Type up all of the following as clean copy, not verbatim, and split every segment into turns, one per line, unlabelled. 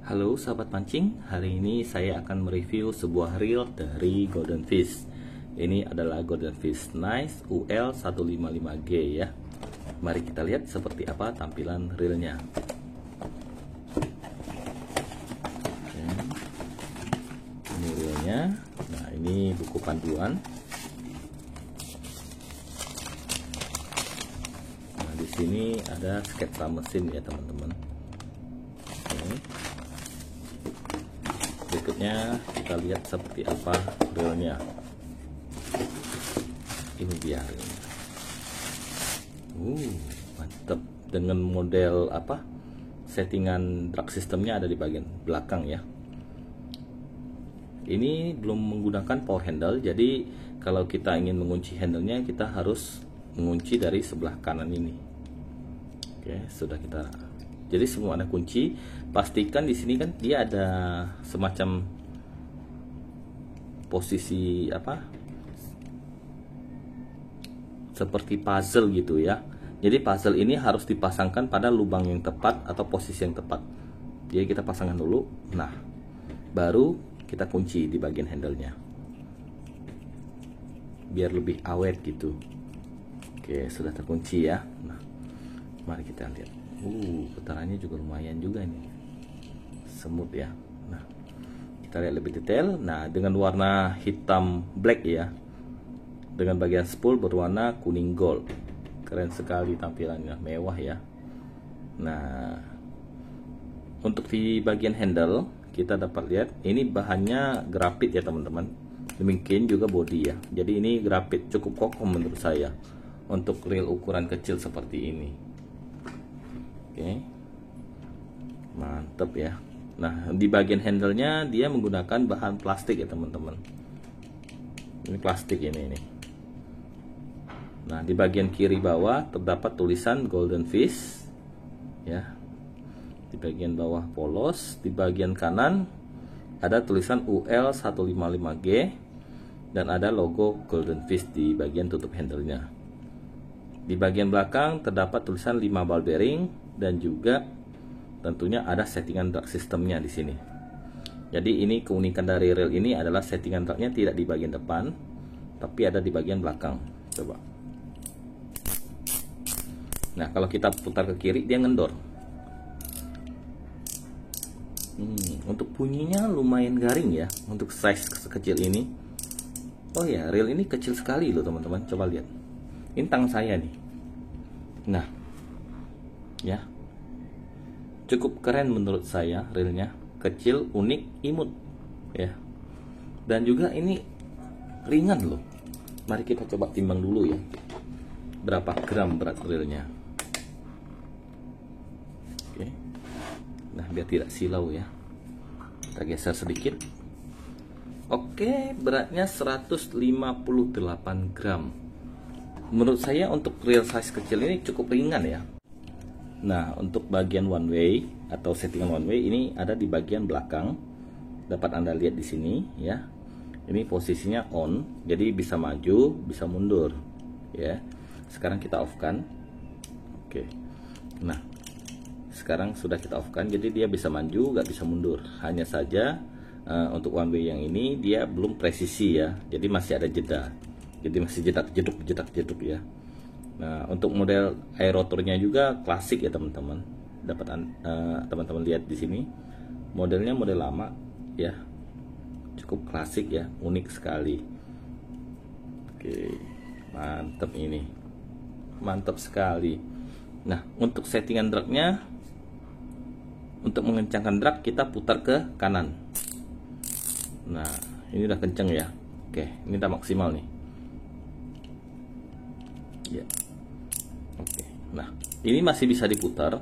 Halo sahabat pancing, hari ini saya akan mereview sebuah reel dari Golden Fish. Ini adalah Golden Fish Nice UL155G ya. Mari kita lihat seperti apa tampilan reelnya. Ini reelnya. Nah, ini buku panduan. Nah, di sini ada sketsa mesin ya teman-teman. Berikutnya kita lihat seperti apa reelnya. Ini dia reelnya. Mantap. Dengan model apa? Settingan drag sistemnya ada di bagian belakang ya. Ini belum menggunakan power handle, jadi kalau kita ingin mengunci handlenya kita harus mengunci dari sebelah kanan ini. Oke, sudah kita. Jadi semua ada kunci. Pastikan di sini kan dia ada semacam posisi apa? Seperti puzzle gitu ya. Jadi puzzle ini harus dipasangkan pada lubang yang tepat atau posisi yang tepat. Jadi kita pasangkan dulu. Nah, baru kita kunci di bagian handle-nya. Biar lebih awet gitu. Oke, sudah terkunci ya. Nah, mari kita lihat. Putarannya juga lumayan juga nih. Semut ya. Nah, kita lihat lebih detail. Nah, dengan warna hitam black ya. Dengan bagian spool berwarna kuning gold. Keren sekali tampilannya, mewah ya. Nah, untuk di bagian handle kita dapat lihat ini bahannya grafit ya teman-teman. Demikian juga body ya. Jadi ini grafit cukup kokoh menurut saya untuk reel ukuran kecil seperti ini. Oke, mantep ya. Nah, di bagian handle-nya dia menggunakan bahan plastik ya teman-teman. Ini plastik ini. Nah, di bagian kiri bawah terdapat tulisan Golden Fish ya. Di bagian bawah polos, di bagian kanan ada tulisan UL155G dan ada logo Golden Fish di bagian tutup handle-nya. Di bagian belakang terdapat tulisan 5 ball bearing dan juga tentunya ada settingan drag sistemnya di sini. Jadi ini keunikan dari reel ini adalah settingan dragnya tidak di bagian depan, tapi ada di bagian belakang. Coba. Nah, kalau kita putar ke kiri dia ngendor. Untuk bunyinya lumayan garing ya untuk size sekecil ini. Oh ya, reel ini kecil sekali loh teman-teman. Coba lihat. Ini tangan saya nih. Nah, ya, cukup keren menurut saya reelnya. Kecil, unik, imut ya. Dan juga ini ringan loh. Mari kita coba timbang dulu ya. Berapa gram berat reelnya. Oke. Nah, biar tidak silau ya. Kita geser sedikit. Oke, beratnya 158 gram. Menurut saya untuk reel size kecil ini cukup ringan ya. Nah, untuk bagian one way atau settingan one way ini ada di bagian belakang. Dapat Anda lihat di sini ya. Ini posisinya on, jadi bisa maju, bisa mundur ya. Sekarang kita off kan. Oke. Nah, sekarang sudah kita off kan, jadi dia bisa maju, nggak bisa mundur. Hanya saja untuk one way yang ini dia belum presisi ya. Jadi masih ada jeda. Jadi masih jedak-jeduk ya. Nah, untuk model aerotornya juga klasik ya teman-teman. Dapat teman-teman lihat di sini. Modelnya model lama ya. Cukup klasik ya, unik sekali. Oke, mantap ini. Mantap sekali. Nah, untuk settingan dragnya, untuk mengencangkan drag kita putar ke kanan. Nah, ini udah kenceng ya. Oke, ini udah maksimal nih. Ya. Oke. Nah, ini masih bisa diputar.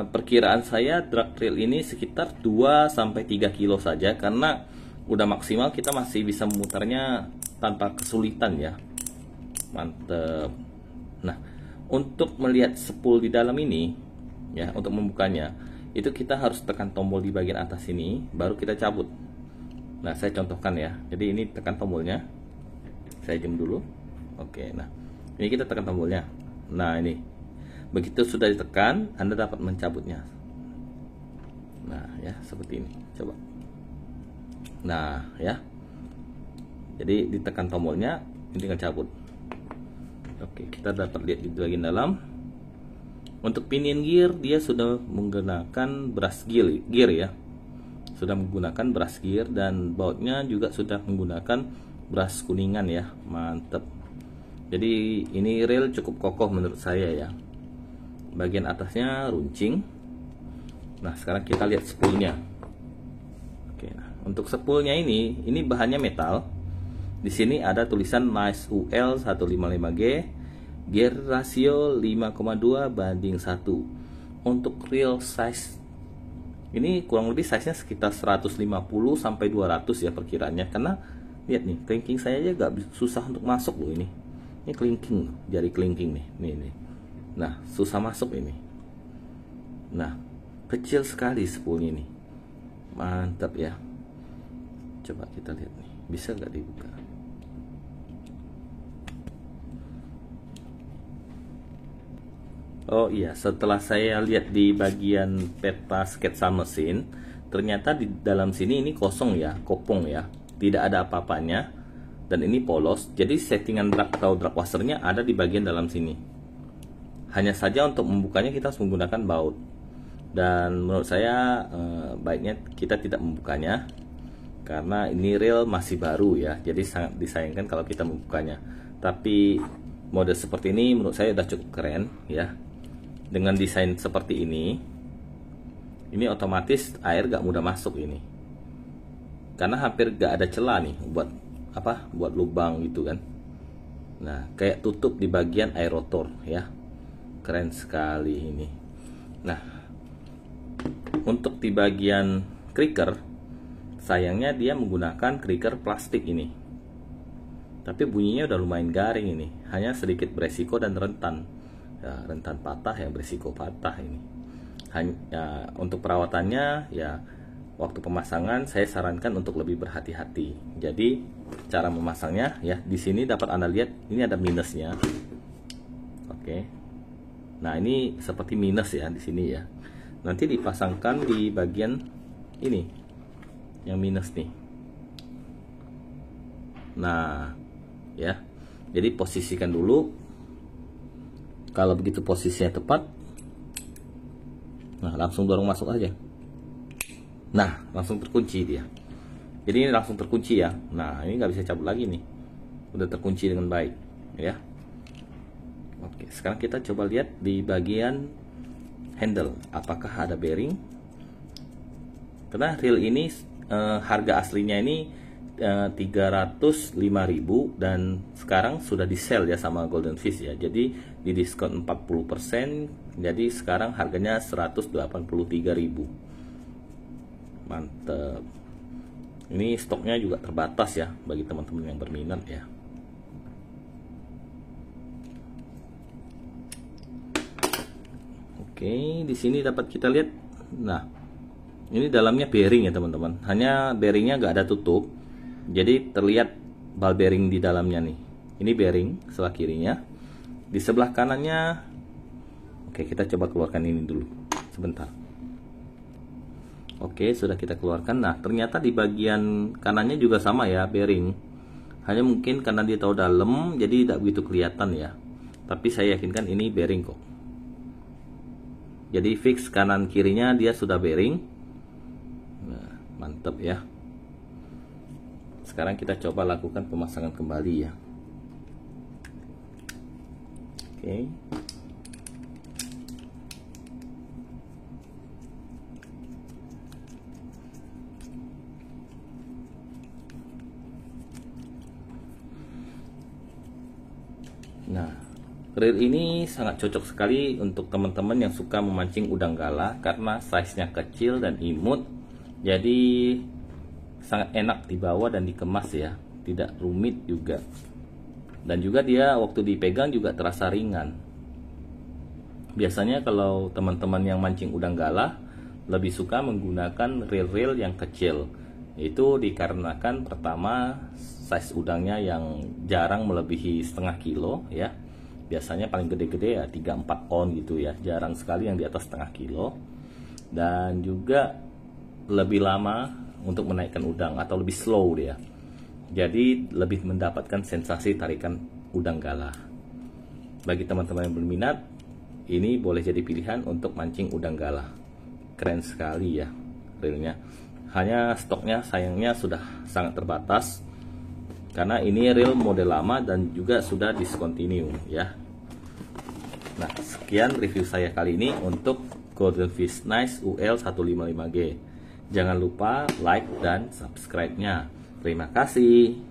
Perkiraan saya drag reel ini sekitar 2-3 kilo saja, karena udah maksimal kita masih bisa memutarnya tanpa kesulitan ya. Mantep. Nah, untuk melihat spool di dalam ini ya, untuk membukanya itu kita harus tekan tombol di bagian atas ini baru kita cabut. Nah, saya contohkan ya. Jadi ini tekan tombolnya. Saya zoom dulu. Oke, nah. Ini kita tekan tombolnya. Nah, ini. Begitu sudah ditekan, Anda dapat mencabutnya. Nah ya, seperti ini, coba. Nah ya, jadi ditekan tombolnya, ini tinggal cabut. Oke, kita dapat lihat di bagian dalam. Untuk pinion gear dia sudah menggunakan brush gear ya, sudah menggunakan brush gear, dan bautnya juga sudah menggunakan brush kuningan ya, mantep. Jadi ini reel cukup kokoh menurut saya ya. Bagian atasnya runcing. Nah sekarang kita lihat spoolnya. Oke, nah untuk spoolnya ini bahannya metal. Di sini ada tulisan Nice UL 155G, gear rasio 5,2:1. Untuk real size ini kurang lebih size nya sekitar 150 sampai 200 ya perkiraannya, karena lihat nih, kelingking saya aja gak susah untuk masuk loh ini. Ini kelingking, jari kelingking nih. Nah, susah masuk ini. Nah, kecil sekali spoolnya ini. Mantap ya. Coba kita lihat nih, bisa nggak dibuka? Oh iya, setelah saya lihat di bagian peta sketsa mesin, ternyata di dalam sini ini kosong ya, kopong ya, tidak ada apa-apanya, dan ini polos. Jadi settingan drag atau drag washernya ada di bagian dalam sini. Hanya saja untuk membukanya kita harus menggunakan baut, dan menurut saya baiknya kita tidak membukanya, karena ini reel masih baru ya, jadi sangat disayangkan kalau kita membukanya. Tapi mode seperti ini menurut saya udah cukup keren ya. Dengan desain seperti ini otomatis air gak mudah masuk ini, karena hampir gak ada celah nih buat apa, buat lubang gitu kan. Nah kayak tutup di bagian aerotor ya, keren sekali ini. Nah untuk di bagian creaker, sayangnya dia menggunakan creaker plastik ini, tapi bunyinya udah lumayan garing ini, hanya sedikit beresiko dan rentan ya, rentan patah ya, berisiko patah ini. Hanya untuk perawatannya ya, waktu pemasangan saya sarankan untuk lebih berhati-hati. Jadi cara memasangnya ya, di sini dapat Anda lihat ini ada minusnya. Oke. Nah, ini seperti minus ya di sini ya. Nanti dipasangkan di bagian ini yang minus nih. Nah, ya. Jadi posisikan dulu. Kalau begitu posisinya tepat, nah langsung dorong masuk aja. Nah langsung terkunci dia. Jadi ini langsung terkunci ya. Nah ini nggak bisa cabut lagi nih, udah terkunci dengan baik ya. Oke, sekarang kita coba lihat di bagian handle apakah ada bearing. Karena reel ini harga aslinya ini 305.000 dan sekarang sudah di sale ya sama Golden Fish ya. Jadi di diskon 40%, jadi sekarang harganya 183.000. Mantep. Ini stoknya juga terbatas ya bagi teman-teman yang berminat ya. Oke, di sini dapat kita lihat. Nah, ini dalamnya bearing ya teman-teman. Hanya bearingnya nggak ada tutup. Jadi terlihat ball bearing di dalamnya nih. Ini bearing sebelah kirinya. Di sebelah kanannya, oke kita coba keluarkan ini dulu. Sebentar. Oke, sudah kita keluarkan. Nah, ternyata di bagian kanannya juga sama ya, bearing. Hanya mungkin karena dia tahu dalam, jadi tidak begitu kelihatan ya. Tapi saya yakinkan ini bearing kok. Jadi fix kanan kirinya dia sudah bearing. Nah, mantap ya. Sekarang kita coba lakukan pemasangan kembali ya. Oke. Nah, reel ini sangat cocok sekali untuk teman-teman yang suka memancing udang galah karena size-nya kecil dan imut. Jadi sangat enak dibawa dan dikemas ya, tidak rumit juga. Dan juga dia waktu dipegang juga terasa ringan. Biasanya kalau teman-teman yang mancing udang galah lebih suka menggunakan reel-reel yang kecil. Itu dikarenakan pertama size udangnya yang jarang melebihi setengah kilo ya. Biasanya paling gede-gede ya 3-4 on gitu ya, jarang sekali yang di atas setengah kilo. Dan juga lebih lama untuk menaikkan udang atau lebih slow dia. Jadi lebih mendapatkan sensasi tarikan udang galah. Bagi teman-teman yang berminat, ini boleh jadi pilihan untuk mancing udang galah. Keren sekali ya reelnya. Hanya stoknya sayangnya sudah sangat terbatas karena ini reel model lama dan juga sudah discontinue ya. Nah, sekian review saya kali ini untuk Golden Fish Nice UL 155G. Jangan lupa like dan subscribe-nya. Terima kasih.